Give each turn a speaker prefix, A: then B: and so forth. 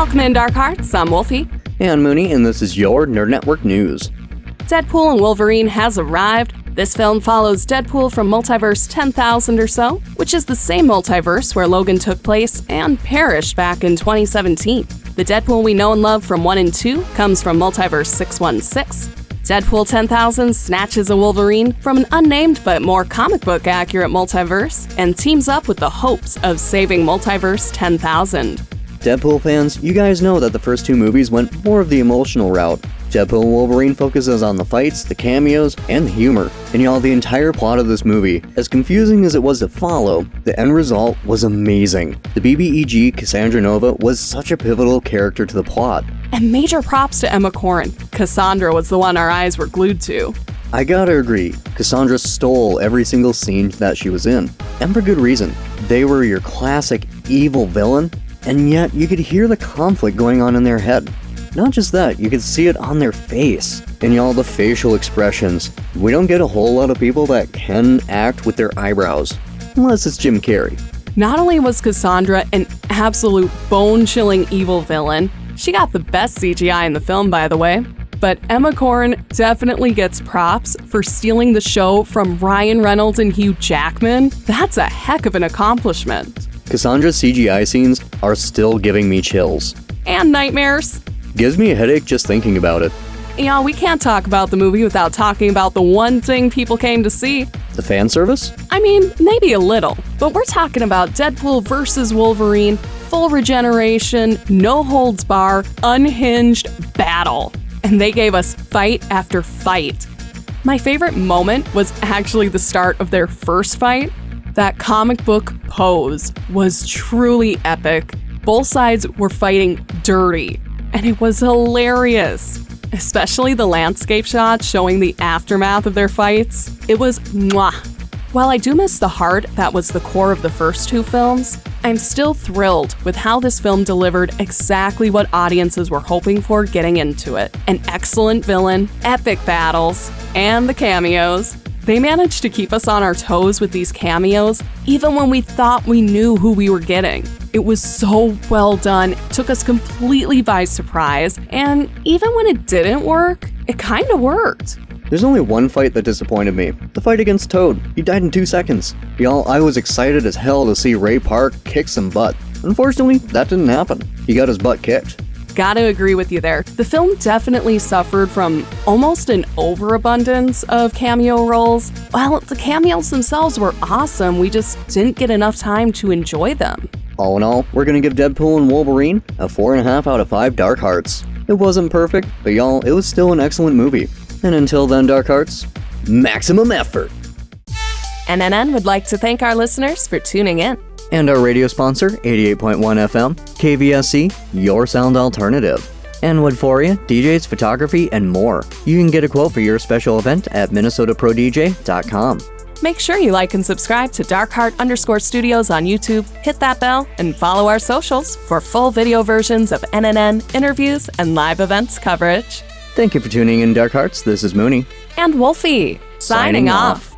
A: Welcome in, Dark Hearts. I'm Wolfie.
B: And Mooney, and this is your Nerd Network News.
A: Deadpool and Wolverine has arrived. This film follows Deadpool from Multiverse 10,000 or so, which is the same multiverse where Logan took place and perished back in 2017. The Deadpool we know and love from 1 and 2 comes from Multiverse 616. Deadpool 10,000 snatches a Wolverine from an unnamed but more comic book accurate multiverse and teams up with the hopes of saving Multiverse 10,000.
B: Deadpool fans, you guys know that the first two movies went more of the emotional route. Deadpool and Wolverine focuses on the fights, the cameos, and the humor. And y'all, the entire plot of this movie, as confusing as it was to follow, the end result was amazing. The BBEG Cassandra Nova was such a pivotal character to the plot.
A: And major props to Emma Corrin. Cassandra was the one our eyes were glued to.
B: I gotta agree, Cassandra stole every single scene that she was in. And for good reason. They were your classic evil villain, and yet you could hear the conflict going on in their head. Not just that, you could see it on their face. And y'all, the facial expressions. We don't get a whole lot of people that can act with their eyebrows. Unless it's Jim Carrey.
A: Not only was Cassandra an absolute bone-chilling evil villain, she got the best CGI in the film, by the way, but Emma Corrin definitely gets props for stealing the show from Ryan Reynolds and Hugh Jackman. That's a heck of an accomplishment.
B: Cassandra's CGI scenes are still giving me chills.
A: And nightmares.
B: Gives me a headache just thinking about it.
A: Yeah, we can't talk about the movie without talking about the one thing people came to see.
B: The fan service?
A: I mean, maybe a little, but we're talking about Deadpool versus Wolverine, full regeneration, no holds bar, unhinged battle. And they gave us fight after fight. My favorite moment was actually the start of their first fight. That comic book pose was truly epic. Both sides were fighting dirty, and it was hilarious. Especially the landscape shots showing the aftermath of their fights. It was mwah. While I do miss the heart that was the core of the first two films, I'm still thrilled with how this film delivered exactly what audiences were hoping for getting into it. An excellent villain, epic battles, and the cameos. They managed to keep us on our toes with these cameos, even when we thought we knew who we were getting. It was so well done, it took us completely by surprise, and even when it didn't work, it kinda worked.
B: There's only one fight that disappointed me. The fight against Toad. He died in 2 seconds. Y'all, I was excited as hell to see Ray Park kick some butt. Unfortunately, that didn't happen. He got his butt kicked.
A: Gotta agree with you there. The film definitely suffered from almost an overabundance of cameo roles. While the cameos themselves were awesome, we just didn't get enough time to enjoy them.
B: All in all, we're gonna give Deadpool and Wolverine a 4.5 out of 5 Dark Hearts. It wasn't perfect, but y'all, it was still an excellent movie. And until then, Dark Hearts, maximum effort!
A: NNN would like to thank our listeners for tuning in.
B: And our radio sponsor, 88.1 FM, KVSC, your sound alternative. And Woodforia, DJs, photography, and more. You can get a quote for your special event at MinnesotaProDJ.com.
A: Make sure you like and subscribe to darkheart_studios on YouTube, hit that bell, and follow our socials for full video versions of NNN, interviews, and live events coverage.
B: Thank you for tuning in, Dark Hearts. This is Mooney.
A: And Wolfie, signing off.